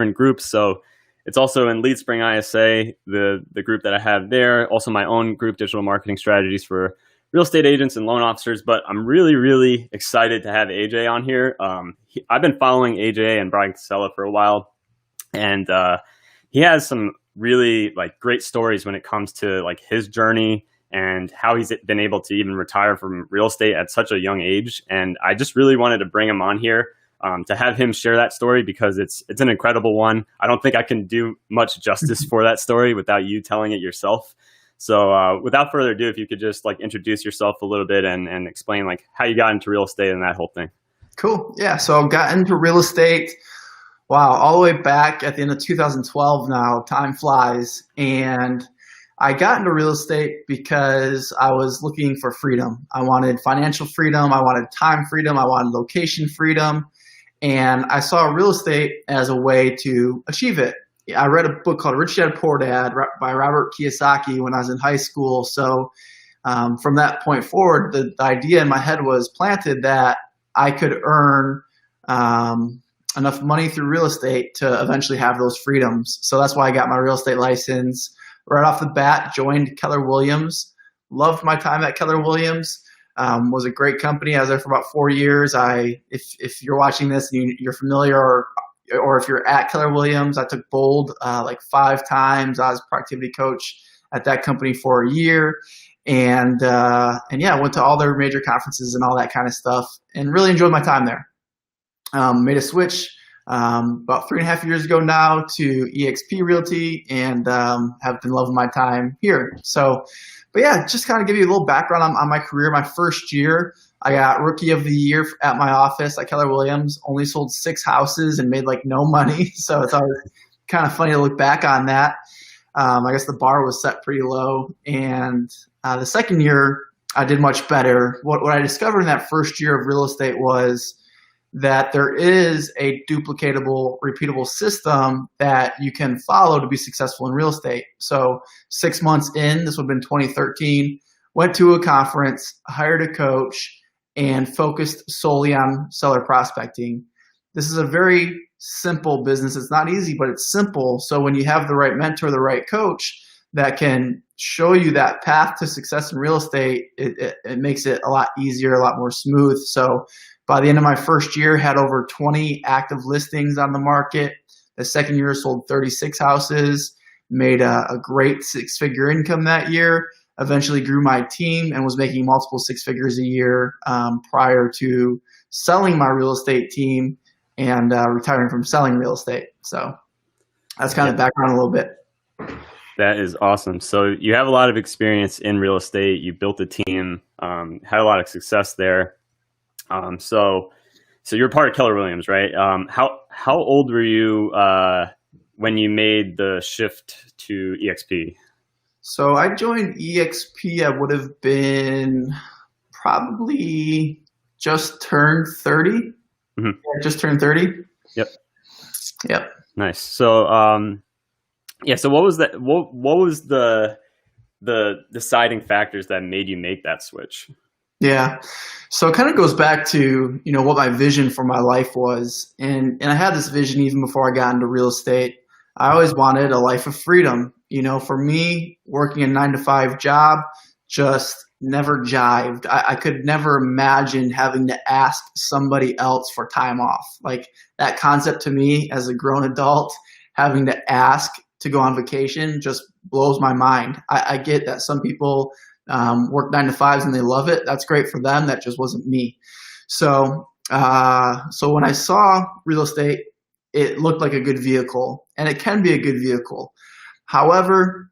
different groups. So it's also in Lead Spring ISA, the group that I have there. Also my own group, Digital Marketing Strategies for real estate agents and loan officers. But I'm really, really excited to have AJ on here. I've been following AJ and Brian Casella for a while, and he has some really like great stories when it comes to like his journey and how he's been able to even retire from real estate at such a young age. And I just really wanted to bring him on here to have him share that story, because it's an incredible one. I don't think I can do much justice for that story without you telling it yourself. So without further ado, if you could just like introduce yourself a little bit and explain like how you got into real estate and that whole thing. Cool. Yeah. So I got into real estate, wow, all the way back at the end of 2012 now. Time flies. And I got into real estate because I was looking for freedom. I wanted financial freedom. I wanted time freedom. I wanted location freedom. And I saw real estate as a way to achieve it. I read a book called Rich Dad Poor Dad by Robert Kiyosaki when I was in high school. So from that point forward, the idea in my head was planted that I could earn enough money through real estate to eventually have those freedoms. So that's why I got my real estate license. Right off the bat, joined Keller Williams. Loved my time at Keller Williams. Was a great company. I was there for about 4 years. If you're watching this and you're familiar, or if you're at Keller Williams, I took Bold like 5 times. I was productivity coach at that company for a year, and yeah, I went to all their major conferences and all that kind of stuff, and really enjoyed my time there. Made a switch about 3.5 years ago now to eXp Realty, and have been loving my time here. So, but yeah, just kind of give you a little background on my career. My first year, I got Rookie of the Year at my office at Keller Williams. Only sold 6 houses and made like no money. So it's always kind of funny to look back on that. I guess the bar was set pretty low. And the second year, I did much better. What I discovered in that first year of real estate was that there is a duplicatable, repeatable system that you can follow to be successful in real estate. So 6 months in, this would have been 2013, went to a conference, hired a coach, and focused solely on seller prospecting. This is a very simple business. It's not easy, but it's simple. So when you have the right mentor, the right coach that can show you that path to success in real estate, it makes it a lot easier, a lot more smooth. So by the end of my first year, had over 20 active listings on the market. The second year, sold 36 houses, made a great 6-figure income that year. Eventually grew my team and was making multiple 6 figures a year prior to selling my real estate team and retiring from selling real estate. So that's kind of background a little bit. That is awesome. So you have a lot of experience in real estate. You built a team, had a lot of success there. So you're part of Keller Williams, right? How old were you when you made the shift to eXp? So I joined eXp. I would have been probably just turned 30. Mm-hmm. Yeah, just turned 30. Yep. Nice. So yeah. So what was that? What was the deciding factors that made you make that switch? Yeah. So it kind of goes back to, what my vision for my life was. And I had this vision even before I got into real estate. I always wanted a life of freedom. For me, working a 9-to-5 job just never jived. I could never imagine having to ask somebody else for time off. Like that concept to me as a grown adult, having to ask to go on vacation just blows my mind. I get that some people work 9-to-5s and they love it. That's great for them. That just wasn't me. So when I saw real estate, it looked like a good vehicle, and it can be a good vehicle. However,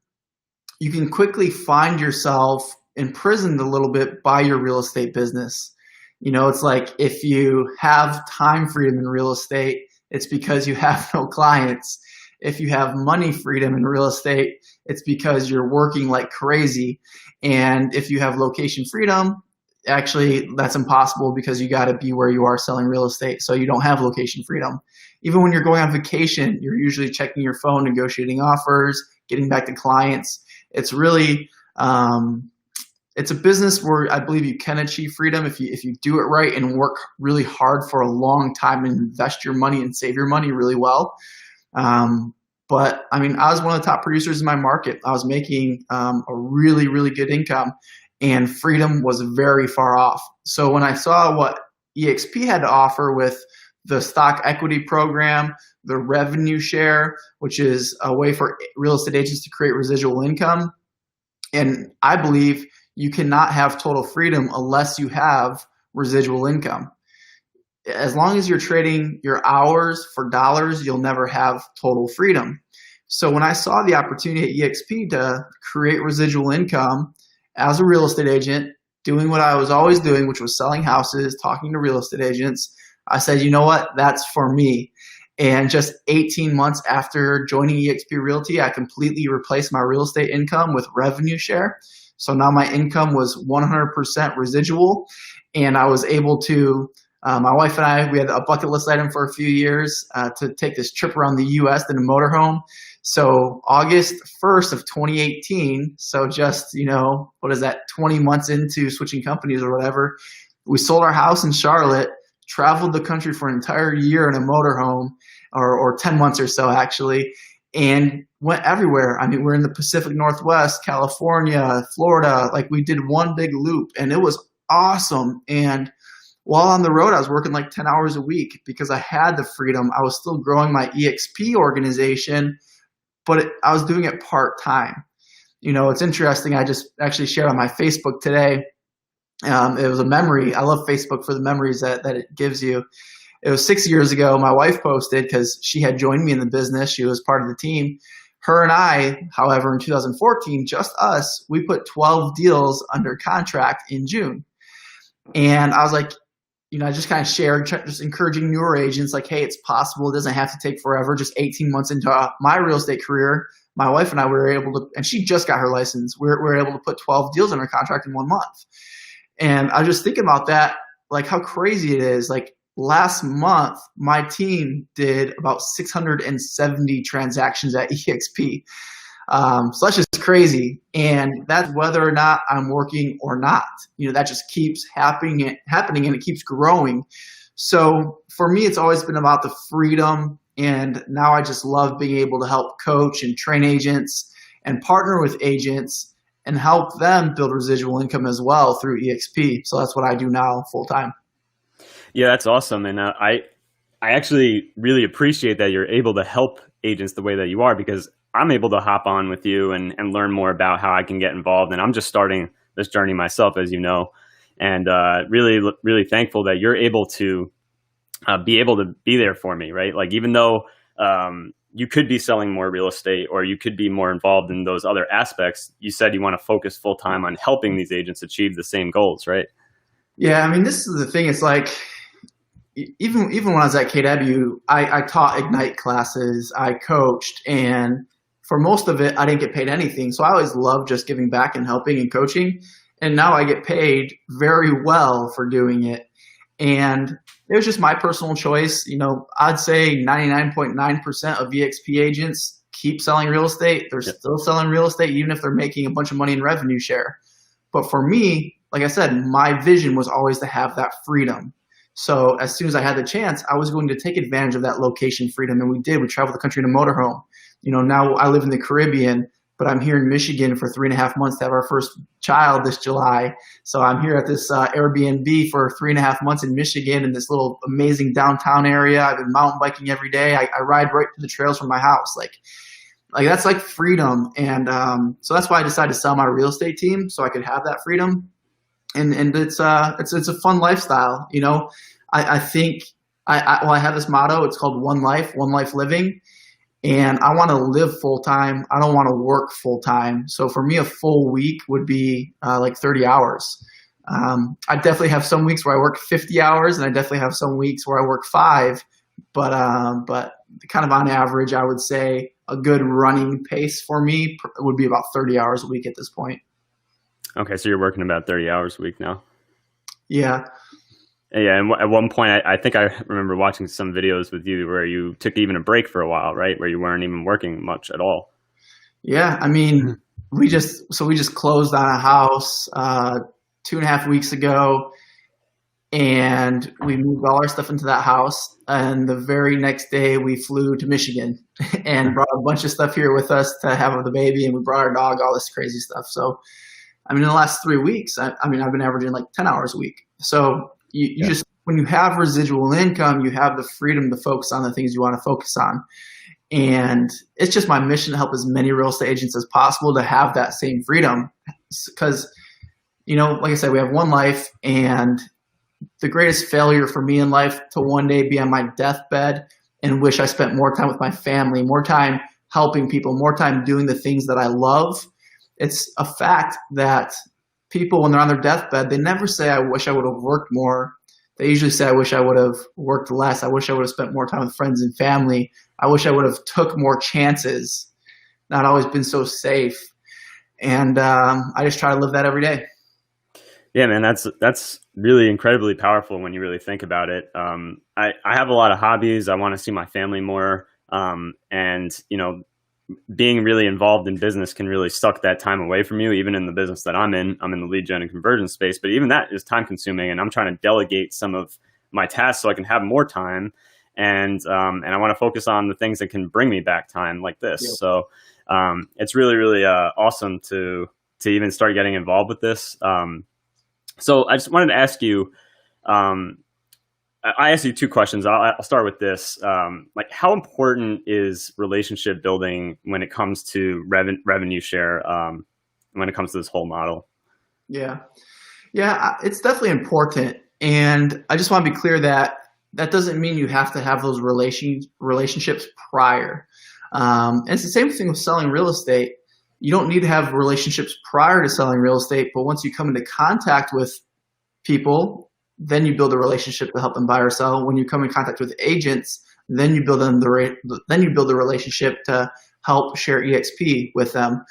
you can quickly find yourself imprisoned a little bit by your real estate business. It's like if you have time freedom in real estate, it's because you have no clients. If you have money freedom in real estate, it's because you're working like crazy. And if you have location freedom, actually that's impossible because you got to be where you are selling real estate. So you don't have location freedom. Even when you're going on vacation, you're usually checking your phone, negotiating offers, getting back to clients. It's really, it's a business where I believe you can achieve freedom if you do it right and work really hard for a long time and invest your money and save your money really well. But I mean, I was one of the top producers in my market. I was making a really, really good income, and freedom was very far off. So when I saw what EXP had to offer with the stock equity program, the revenue share, which is a way for real estate agents to create residual income, and I believe you cannot have total freedom unless you have residual income. As long as you're trading your hours for dollars, you'll never have total freedom. So when I saw the opportunity at EXP to create residual income as a real estate agent, doing what I was always doing, which was selling houses, talking to real estate agents, I said, you know what, that's for me. And just 18 months after joining EXP Realty, I completely replaced my real estate income with revenue share. So now my income was 100% residual, and I was able to my wife and I, we had a bucket list item for a few years to take this trip around the U.S. in a motorhome. So August 1st of 2018, so just, what is that, 20 months into switching companies or whatever, we sold our house in Charlotte, traveled the country for an entire year in a motorhome, or 10 months or so actually, and went everywhere. I mean, we're in the Pacific Northwest, California, Florida, like we did one big loop, and it was awesome. And while on the road, I was working like 10 hours a week because I had the freedom. I was still growing my EXP organization, but I was doing it part-time. It's interesting. I just actually shared on my Facebook today. It was a memory. I love Facebook for the memories that it gives you. It was 6 years ago. My wife posted because she had joined me in the business. She was part of the team. Her and I, however, in 2014, just us, we put 12 deals under contract in June. And I was like, I just kind of shared, just encouraging newer agents like, hey, it's possible. It doesn't have to take forever. Just 18 months into my real estate career, my wife and I were able to, and she just got her license, we were able to put 12 deals under contract in 1 month. And I was just thinking about that, like how crazy it is. Like last month, my team did about 670 transactions at EXP. So that's just crazy. And that's whether or not I'm working or not. That just keeps happening and it keeps growing. So for me, it's always been about the freedom. And now I just love being able to help coach and train agents and partner with agents and help them build residual income as well through EXP. So that's what I do now full time. Yeah, that's awesome. And I actually really appreciate that you're able to help agents the way that you are, because I'm able to hop on with you and learn more about how I can get involved. And I'm just starting this journey myself, as you know, and really, really thankful that you're able to be there for me, right? Like, even though you could be selling more real estate or you could be more involved in those other aspects, you said you want to focus full time on helping these agents achieve the same goals, right? Yeah, I mean, this is the thing. It's like, even when I was at KW, I taught Ignite classes, I coached, and for most of it, I didn't get paid anything. So I always loved just giving back and helping and coaching. And now I get paid very well for doing it. And it was just my personal choice. I'd say 99.9% of EXP agents keep selling real estate. They're still selling real estate, even if they're making a bunch of money in revenue share. But for me, like I said, my vision was always to have that freedom. So as soon as I had the chance, I was going to take advantage of that location freedom. And we did. We traveled the country in a motorhome. Now I live in the Caribbean, but I'm here in Michigan for 3.5 months to have our first child this July. So I'm here at this Airbnb for 3.5 months in Michigan in this little amazing downtown area. I've been mountain biking every day. I ride right to the trails from my house. Like that's like freedom. And so that's why I decided to sell my real estate team so I could have that freedom. And it's a fun lifestyle. I think I have this motto. It's called one life living. And I want to live full time. I don't want to work full time. So for me, a full week would be like 30 hours. I definitely have some weeks where I work 50 hours, and I definitely have some weeks where I work 5. But kind of on average, I would say a good running pace for me would be about 30 hours a week at this point. Okay, so you're working about 30 hours a week now. Yeah. Yeah, and at one point, I think I remember watching some videos with you where you took even a break for a while, right? Where you weren't even working much at all. Yeah, I mean, we just closed on a house 2.5 weeks ago, and we moved all our stuff into that house. And the very next day, we flew to Michigan and brought a bunch of stuff here with us to have with the baby, and we brought our dog, all this crazy stuff. So, I mean, in the last 3 weeks, I mean, I've been averaging like 10 hours a week. So you just, when you have residual income, you have the freedom to focus on the things you want to focus on. And it's just my mission to help as many real estate agents as possible to have that same freedom. Because, you know, like I said, we have one life, and the greatest failure for me in life to one day be on my deathbed and wish I spent more time with my family, more time helping people, more time doing the things that I love. It's a fact that people, when they're on their deathbed, they never say, I wish I would have worked more. They usually say, I wish I would have worked less. I wish I would have spent more time with friends and family. I wish I would have took more chances, not always been so safe. And I just try to live that every day. Yeah, man, that's really incredibly powerful when you really think about it. I have a lot of hobbies. I want to see my family more. And, you know, being really involved in business can really suck that time away from you, even in the business that I'm in. I'm in the lead gen and conversion space, but even that is time consuming, and I'm trying to delegate some of my tasks so I can have more time. And I want to focus on the things that can bring me back time like this. Yeah. So it's really, really awesome to even start getting involved with this. So I just wanted to ask you, I asked you two questions. I'll start with this. Like, how important is relationship building when it comes to revenue share, when it comes to this whole model? Yeah, it's definitely important. And I just want to be clear that that doesn't mean you have to have those relationships prior. And it's the same thing with selling real estate. You don't need to have relationships prior to selling real estate, but once you come into contact with people, then you build a relationship to help them buy or sell. When you come in contact with agents, then you build a relationship to help share EXP with them.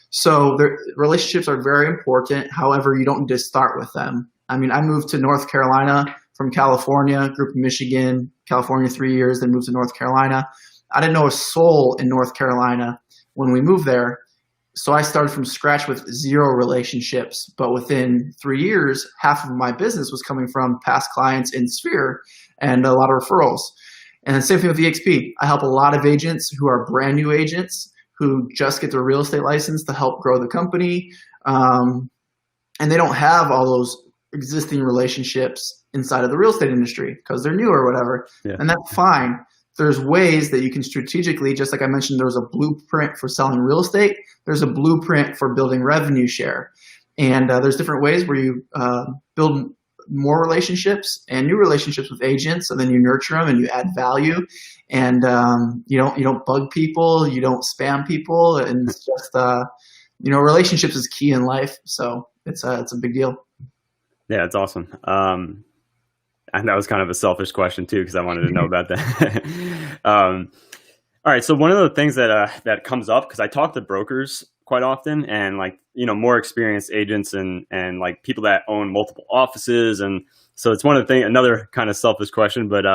So relationships are very important. However, you don't need to start with them. I mean, I moved to North Carolina from California, grew up in Michigan, California 3 years, then moved to North Carolina. I didn't know a soul in North Carolina when we moved there. So I started from scratch with 0 relationships, but within 3 years, half of my business was coming from past clients in Sphere and a lot of referrals. And the same thing with EXP. I help a lot of agents who are brand new agents who just get their real estate license to help grow the company. And they don't have all those existing relationships inside of the real estate industry because they're new or whatever. Yeah. And that's fine. There's ways that you can strategically, just like I mentioned, there's a blueprint for selling real estate. There's a blueprint for building revenue share. And there's different ways where you build more relationships and new relationships with agents, and then you nurture them and you add value. And you don't bug people, you don't spam people, and it's just relationships is key in life. So it's a big deal. Yeah, it's awesome. And that was kind of a selfish question too, because I wanted to know about that. All right. So one of the things that comes up, because I talk to brokers quite often, and more experienced agents and like people that own multiple offices. And so it's one of the things, another kind of selfish question, but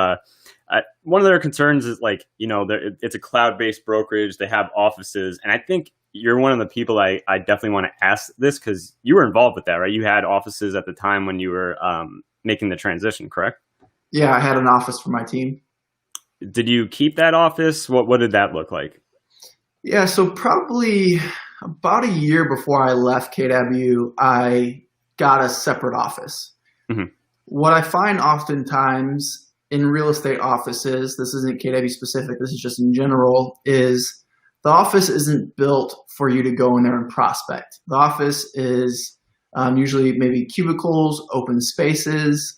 one of their concerns is it's a cloud-based brokerage. They have offices. And I think you're one of the people I definitely want to ask this, because you were involved with that, right? You had offices at the time when you were making the transition, correct? Yeah, I had an office for my team. Did you keep that office? What did that look like? Yeah, so probably about a year before I left KW, I got a separate office. Mm-hmm. What I find oftentimes in real estate offices, this isn't KW specific, this is just in general, is the office isn't built for you to go in there and prospect. The office is usually maybe cubicles, open spaces,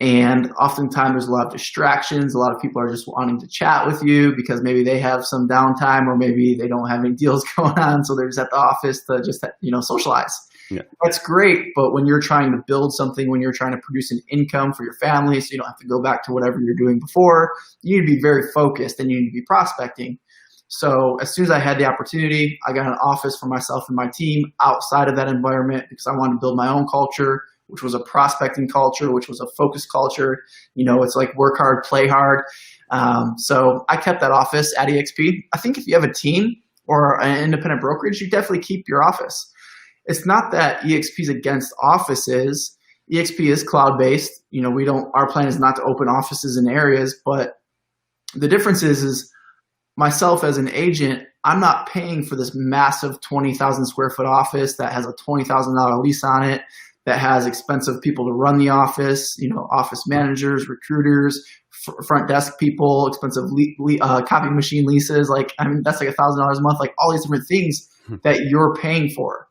and oftentimes there's a lot of distractions. A lot of people are just wanting to chat with you because maybe they have some downtime, or maybe they don't have any deals going on, so they're just at the office to just socialize. Yeah. That's great, but when you're trying to build something, when you're trying to produce an income for your family, so you don't have to go back to whatever you're doing before, you need to be very focused and you need to be prospecting. So as soon as I had the opportunity, I got an office for myself and my team outside of that environment, because I wanted to build my own culture, which was a prospecting culture, which was a focused culture. It's like work hard, play hard. So I kept that office at EXP. I think if you have a team or an independent brokerage, you definitely keep your office. It's not that EXP is against offices. EXP is cloud-based. Our plan is not to open offices in areas, but the difference is myself as an agent, I'm not paying for this massive 20,000 square foot office that has a $20,000 lease on it, that has expensive people to run the office, office managers, recruiters, front desk people, expensive copy machine leases. That's like $1,000 a month, like all these different things that you're paying for.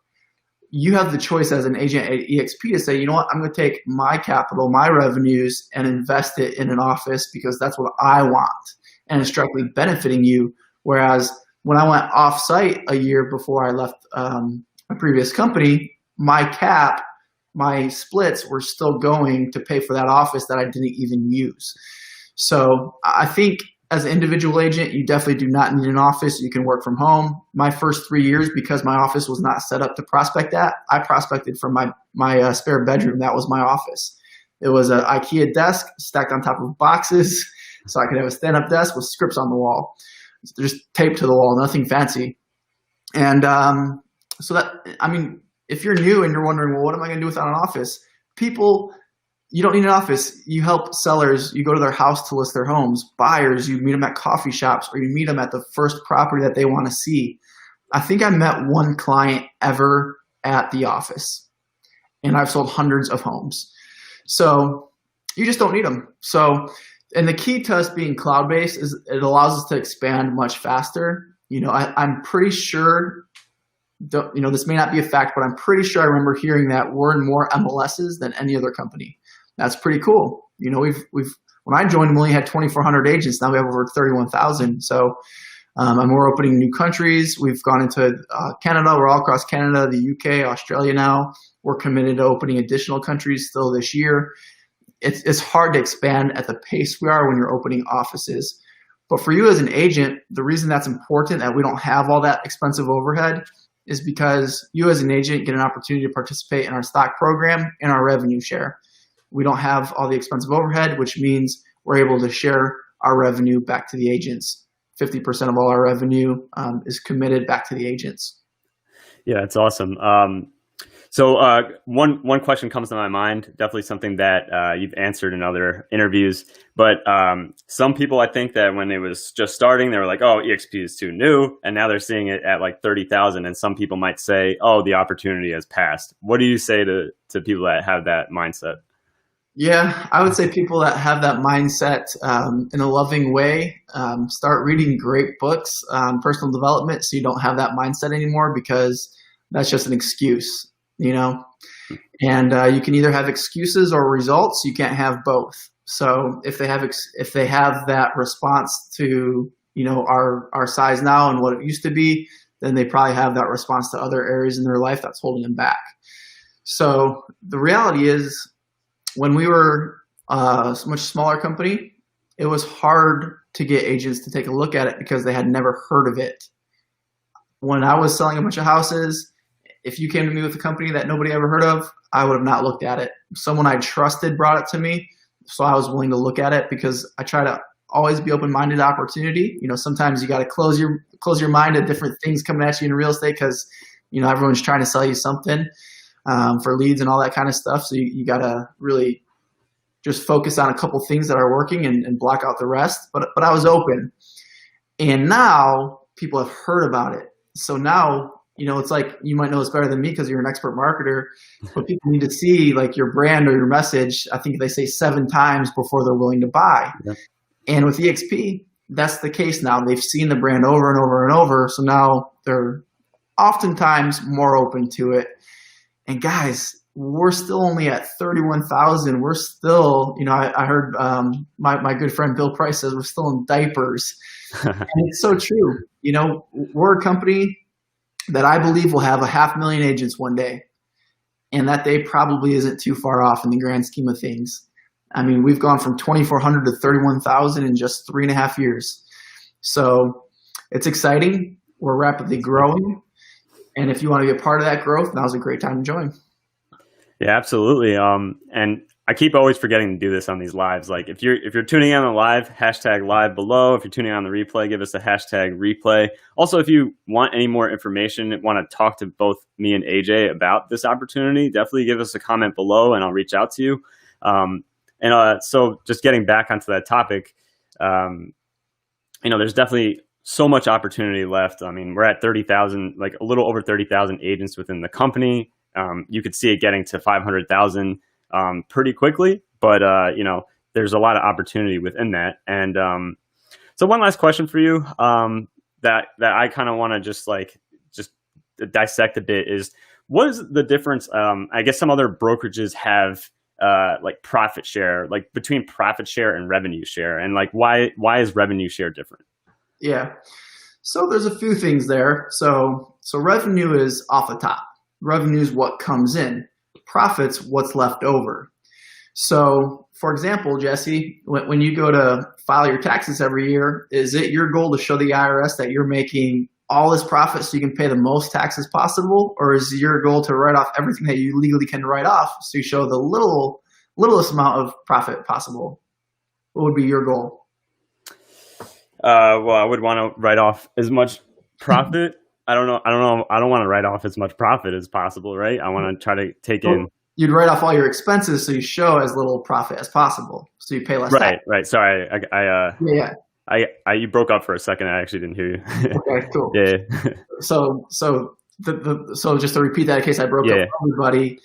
You have the choice as an agent at EXP to say, you know what, I'm going to take my capital, my revenues, and invest it in an office because that's what I want, and it's directly benefiting you. Whereas when I went off-site a year before I left my previous company, my splits were still going to pay for that office that I didn't even use. So I think as an individual agent, you definitely do not need an office. You can work from home. My first 3 years, because my office was not set up to prospect at, I prospected from my spare bedroom. That was my office. It was an IKEA desk stacked on top of boxes, so I could have a stand-up desk with scripts on the wall, just taped to the wall, nothing fancy. And if you're new and you're wondering, well, what am I going to do without an office? You don't need an office. You help sellers. You go to their house to list their homes. Buyers, you meet them at coffee shops, or you meet them at the first property that they want to see. I think I met one client ever at the office, and I've sold hundreds of homes. So you just don't need them. And the key to us being cloud-based is it allows us to expand much faster. I'm pretty sure, this may not be a fact, but I'm pretty sure I remember hearing that we're in more MLSs than any other company. That's pretty cool. When I joined, we only had 2,400 agents. Now we have over 31,000. So, and we're opening new countries. We've gone into Canada. We're all across Canada, the UK, Australia now. We're committed to opening additional countries still this year. It's hard to expand at the pace we are when you're opening offices. But for you as an agent, the reason that's important, that we don't have all that expensive overhead, is because you as an agent get an opportunity to participate in our stock program and our revenue share. We don't have all the expensive overhead, which means we're able to share our revenue back to the agents. 50% of all our revenue is committed back to the agents. Yeah, it's awesome. So one question comes to my mind, definitely something that you've answered in other interviews, but some people, I think that when it was just starting, they were like, oh, EXP is too new, and now they're seeing it at like 30,000, and some people might say, oh, the opportunity has passed. What do you say to people that have that mindset? Yeah, I would say people that have that mindset in a loving way, start reading great books on personal development so you don't have that mindset anymore, because that's just an excuse. And you can either have excuses or results. You can't have both. So if they have that response to our size now and what it used to be, then they probably have that response to other areas in their life that's holding them back. So the reality is, when we were a much smaller company, it was hard to get agents to take a look at it because they had never heard of it. When I was selling a bunch of houses, if you came to me with a company that nobody ever heard of, I would have not looked at it. Someone I trusted brought it to me, so I was willing to look at it, because I try to always be open-minded to opportunity. Sometimes you got to close your mind to different things coming at you in real estate, because everyone's trying to sell you something for leads and all that kind of stuff. So you got to really just focus on a couple things that are working and block out the rest. But I was open, and now people have heard about it. So now, it's like, you might know this better than me because you're an expert marketer, but people need to see like your brand or your message. I think they say 7 times before they're willing to buy. Yep. And with EXP, that's the case now. They've seen the brand over and over and over. So now they're oftentimes more open to it. And guys, we're still only at 31,000. We're still, I heard my good friend Bill Price says we're still in diapers. And it's so true. We're a company that I believe will have 500,000 agents one day. And that day probably isn't too far off in the grand scheme of things. I mean, we've gone from 2,400 to 31,000 in just 3.5 years. So it's exciting. We're rapidly growing. And if you want to be a part of that growth, now's a great time to join. Yeah, absolutely. And I keep always forgetting to do this on these lives. Like if you're tuning in on the live, hashtag live below. If you're tuning on the replay, give us a hashtag replay. Also, if you want any more information, want to talk to both me and AJ about this opportunity, definitely give us a comment below and I'll reach out to you. So just getting back onto that topic, there's definitely so much opportunity left. I mean, we're at 30,000, like a little over 30,000 agents within the company. You could see it getting to 500,000 pretty quickly, but there's a lot of opportunity within that. And so one last question for you that I kind of want to just dissect a bit is, what is the difference? I guess some other brokerages have like profit share, like between profit share and revenue share, and like why is revenue share different? Yeah. So there's a few things there. So revenue is off the top. Revenue is what comes in. Profits, what's left over. So, for example, Jesse, when you go to file your taxes every year, is it your goal to show the IRS that you're making all this profit so you can pay the most taxes possible? Or is your goal to write off everything that you legally can write off so you show the littlest amount of profit possible? What would be your goal? Well, I would want to write off as much profit. I don't know. I don't want to write off as much profit as possible, right? I want to try to take in. You'd write off all your expenses so you show as little profit as possible, so you pay less tax. Right. Sorry, Yeah. You broke up for a second. I actually didn't hear you. Okay, cool. Yeah. So just to repeat that in case I broke up for everybody,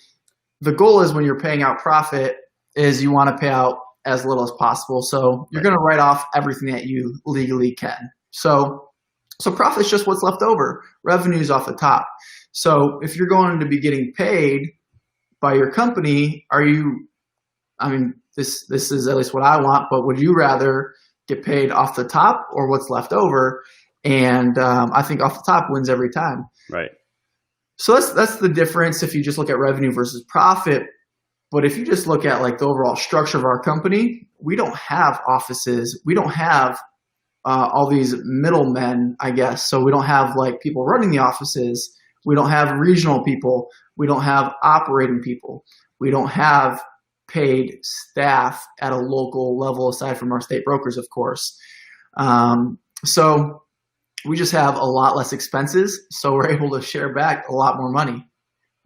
the goal is when you're paying out profit is you want to pay out as little as possible. So you're going to write off everything that you legally can. So profit's just what's left over. Revenue's off the top. So if you're going to be getting paid by your company, this is at least what I want, but would you rather get paid off the top or what's left over? And I think off the top wins every time. Right. So that's the difference if you just look at revenue versus profit. But if you just look at like the overall structure of our company, we don't have offices. We don't have all these middlemen, I guess. So we don't have like people running the offices. We don't have regional people. We don't have operating people. We don't have paid staff at a local level aside from our state brokers, of course. So we just have a lot less expenses. So we're able to share back a lot more money.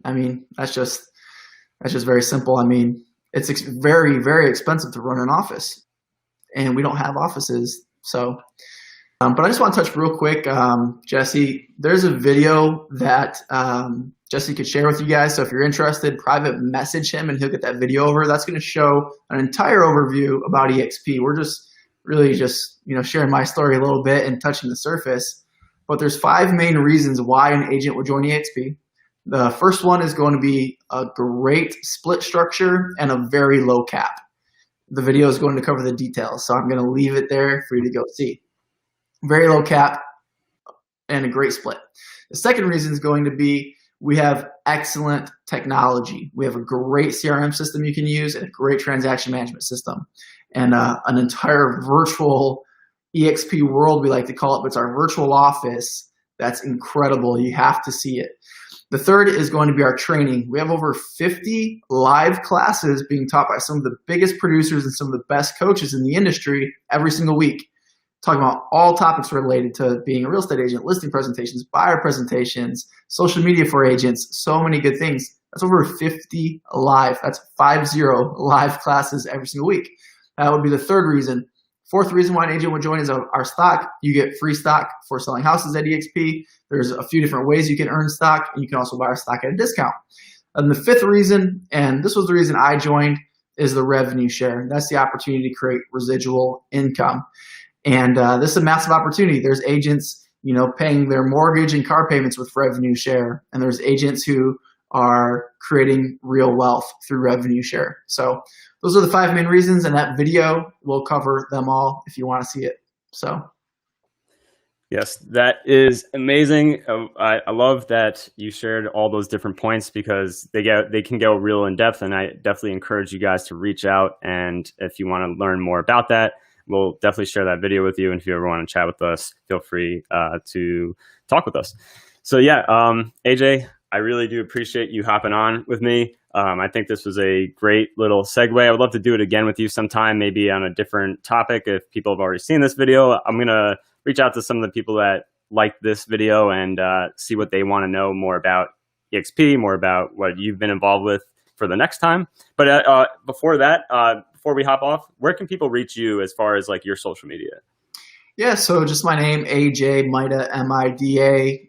I mean, that's just very simple. I mean, it's very, very expensive to run an office, and we don't have offices. So, but I just want to touch real quick, Jesse, there's a video that Jesse could share with you guys. So if you're interested, private message him and he'll get that video over. That's going to show an entire overview about EXP. We're just really sharing my story a little bit and touching the surface. But there's 5 main reasons why an agent would join EXP. The first one is going to be a great split structure and a very low cap. The video is going to cover the details, so I'm going to leave it there for you to go see. Very low cap and a great split. The second reason is going to be we have excellent technology. We have a great CRM system you can use and a great transaction management system and an entire virtual EXP world, we like to call it, but it's our virtual office. That's incredible. You have to see it. The third is going to be our training. We have over 50 live classes being taught by some of the biggest producers and some of the best coaches in the industry every single week, talking about all topics related to being a real estate agent, listing presentations, buyer presentations, social media for agents, so many good things. That's over 50 live. That's 50 live classes every single week. That would be the third reason. Fourth reason why an agent would join is our stock. You get free stock for selling houses at EXP. There's a few different ways you can earn stock, and you can also buy our stock at a discount. And the fifth reason, and this was the reason I joined, is the revenue share. That's the opportunity to create residual income. And this is a massive opportunity. There's agents, paying their mortgage and car payments with revenue share. And there's agents who are creating real wealth through revenue share. So those are the 5 main reasons, and that video will cover them all if you want to see it. So. Yes, that is amazing. I love that you shared all those different points because they can go real in depth, and I definitely encourage you guys to reach out. And if you want to learn more about that, we'll definitely share that video with you. And if you ever want to chat with us, feel free to talk with us. So yeah, AJ, I really do appreciate you hopping on with me. I think this was a great little segue. I would love to do it again with you sometime, maybe on a different topic. If people have already seen this video, I'm going to reach out to some of the people that like this video and see what they want to know more about EXP, more about what you've been involved with for the next time. But before that, before we hop off, where can people reach you as far as like your social media? Yeah, so just my name, AJ Mida, Mida,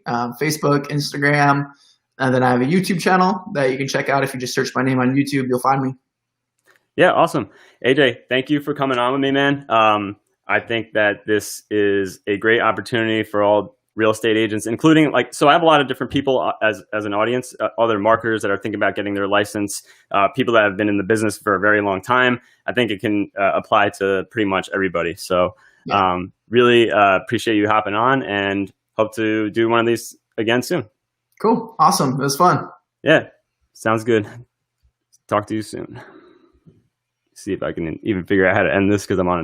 Facebook, Instagram, and then I have a YouTube channel that you can check out. If you just search my name on YouTube, you'll find me. Yeah, awesome. AJ, thank you for coming on with me, man. I think that this is a great opportunity for all real estate agents, including so I have a lot of different people as an audience, other marketers that are thinking about getting their license, people that have been in the business for a very long time. I think it can apply to pretty much everybody. So really appreciate you hopping on and hope to do one of these again soon. Cool. Awesome. It was fun. Yeah, sounds good. Talk to you soon. See if I can even figure out how to end this because I'm on a new